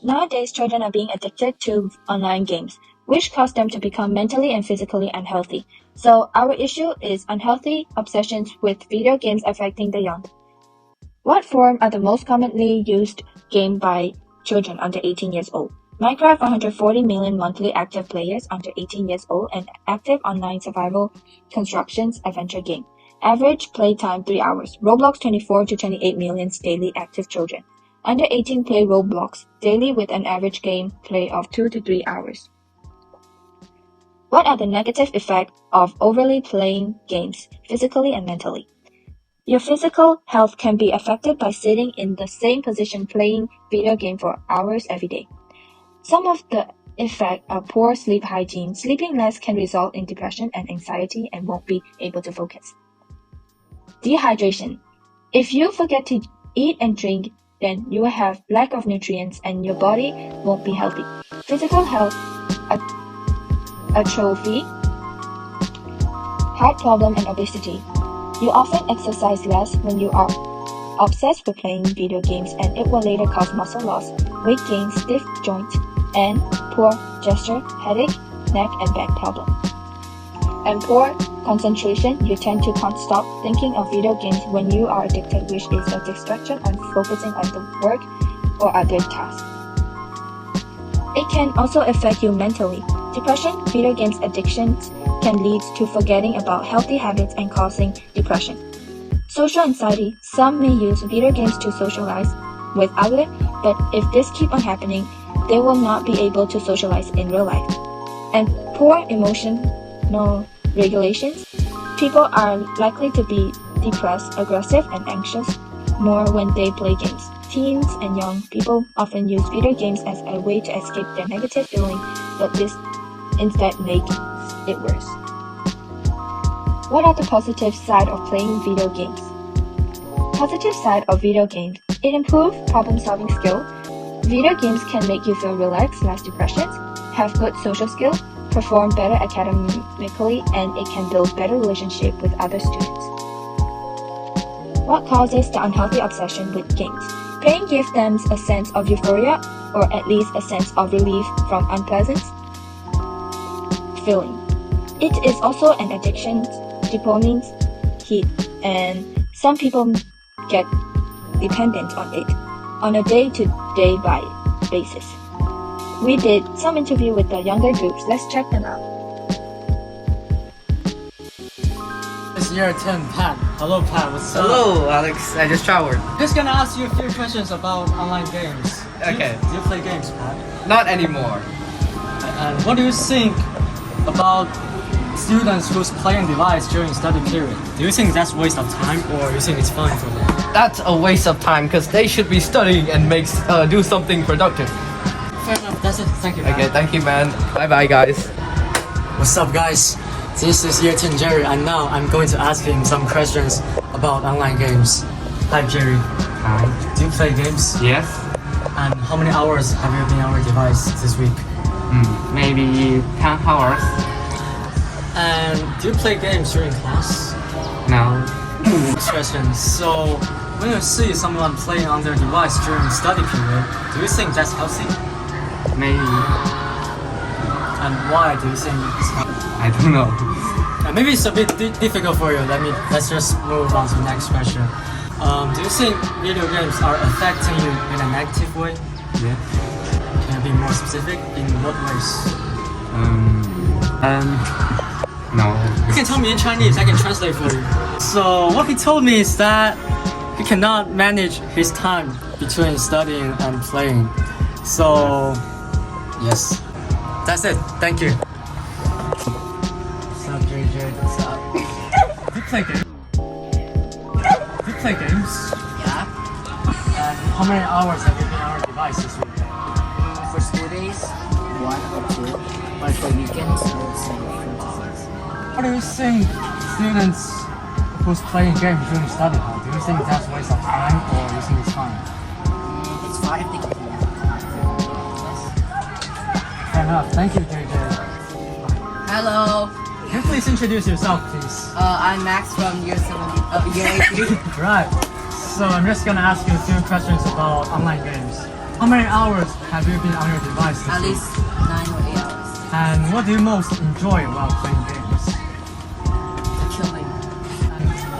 Nowadays, children are being addicted to online games, which cause them to become mentally and physically unhealthy. So our issue is unhealthy obsessions with video games affecting the young. What form are the most commonly used game by children under 18 years old? Minecraft 140 million monthly active players under 18 years old and active online survival constructions adventure game. Average playtime 3 hours. Roblox 24 to 28 million daily active children. Under 18 play Roblox daily with an average game play of 2 to 3 hours. What are the negative effects of overly playing games, physically and mentally? Your physical health can be affected by sitting in the same position playing video game for hours every day. Some of the effects are poor sleep hygiene. Sleeping less can result in depression and anxiety and won't be able to focus. Dehydration. If you forget to eat and drink, then you will have lack of nutrients and your body won't be healthy. Physical health, atrophy, heart problem and obesity. You often exercise less when you are obsessed with playing video games and it will later cause muscle loss, weight gain, stiff joints, and poor gesture, headache, neck and back problem. And poor concentration, you tend to can't stop thinking of video games when you are addicted, which is a distraction on focusing on the work or other tasks. It can also affect you mentally. Depression, video games addictions can lead to forgetting about healthy habits and causing depression. Social anxiety, some may use video games to socialize with others, but if this keep on happening, they will not be able to socialize in real life. And poor emotional regulations, people are likely to be depressed, aggressive, and anxious more when they play games. Teens and young people often use video games as a way to escape their negative feeling, but this instead makes it worse. What are the positive side of playing video games? Positive side of video games. It improves problem-solving skill. Video games can make you feel relaxed, less depression, have good social skills, perform better academically, and it can build better relationship with other students. What causes the unhealthy obsession with games? Playing gives them a sense of euphoria or at least a sense of relief from unpleasant feeling. It is also an addiction, dopamine hit, and some people get dependent on it on a day-to-day basis. We did some interview with the younger groups. Let's check them out. It's year 10, Pat. Hello, Pat. What's up? Hello, Alex. I just showered. Just gonna ask you a few questions about online games. Okay. Do you play games, Pat? Not anymore. And what do you think about students who's playing device during study period? Do you think that's waste of time or you think it's fine for them? That's a waste of time because they should be studying and do something productive. Fair enough. That's it. Thank you, Pat. Okay, thank you, man. Bye-bye, guys. What's up, guys? This is year 10 Jerry, and now I'm going to ask him some questions about online games. Hi, Jerry. Hi. Do you play games? Yes? And how many hours have you been on your device this week? Maybe 10 hours. And do you play games during class? No. Next question. So, when you see someone playing on their device during study period, do you think that's healthy? Maybe. And why do you think it's healthy? I don't know. Maybe it's a bit difficult for you. Let's just move on to the next question. Do you think video games are affecting you in a negative way? Yeah. Can you be more specific? In what ways? No. You can tell me in Chinese, I can translate for you. So what he told me is that he cannot manage his time between studying and playing. So, yes. That's it. Thank you. What's up, JJ? What's up? Do you play games? Do you play games? Yeah, And how many hours have you been on your device this week? for school days, 1 or 2. But for weekends, I would say 4 to 6. What do you think students who's playing games during study hall? Do you think that's a waste of time or you think it's fine? It's fine if they can do that. Yes. Fair enough. Thank you, JJ. Hello, Can you please introduce yourself, please? I'm Max from year 8. Right. So I'm just gonna ask you a few questions about online games. How many hours have you been on your device this At week? least 9 or 8 hours. And what do you most enjoy while playing games? Killing.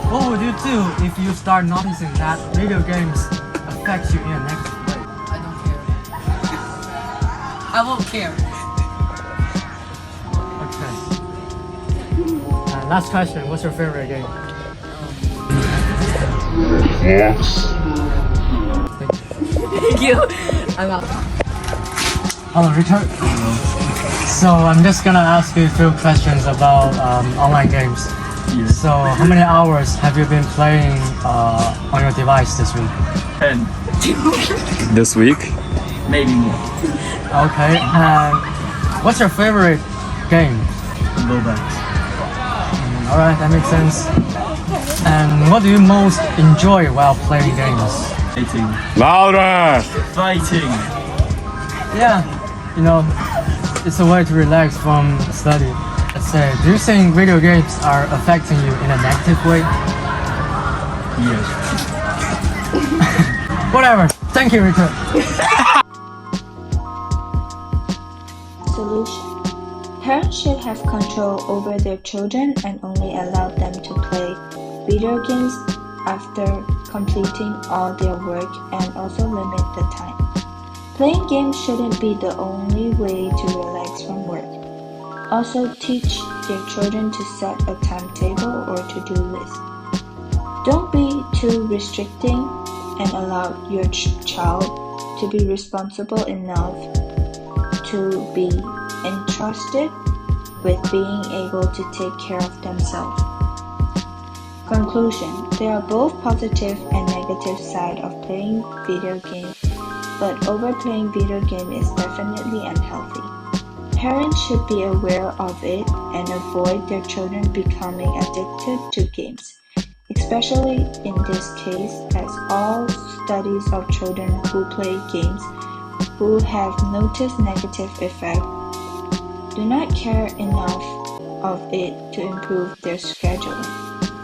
What would you do if you start noticing that video games affect you in a negative way? I don't care. I won't care. Okay. Last question. What's your favorite game? Thank you. I'm out. Hello, Richard. So I'm just gonna ask you a few questions about online games. Yes. So how many hours have you been playing on your device this week? 10, This week? maybe more. Okay. And what's your favorite game? Go back. All right, that makes sense. And what do you most enjoy while playing games? Fighting. Louder! Fighting. Yeah, you know, it's a way to relax from study. Let's say, do you think video games are affecting you in a negative way? Yes. Whatever. Thank you, Richard. Solution. Parents should have control over their children and only allow them to play video games after completing all their work and also limit the time. Playing games shouldn't be the only way to relax from work. Also teach their children to set a timetable or to-do list. Don't be too restricting and allow your child to be responsible enough to be entrusted with being able to take care of themselves. Conclusion. There are both positive and negative side of playing video games, but overplaying video game is definitely unhealthy. Parents should be aware of it and avoid their children becoming addicted to games, especially in this case as all studies of children who play games who have noticed negative effects do not care enough of it to improve their schedule.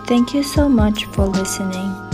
Thank you so much for listening.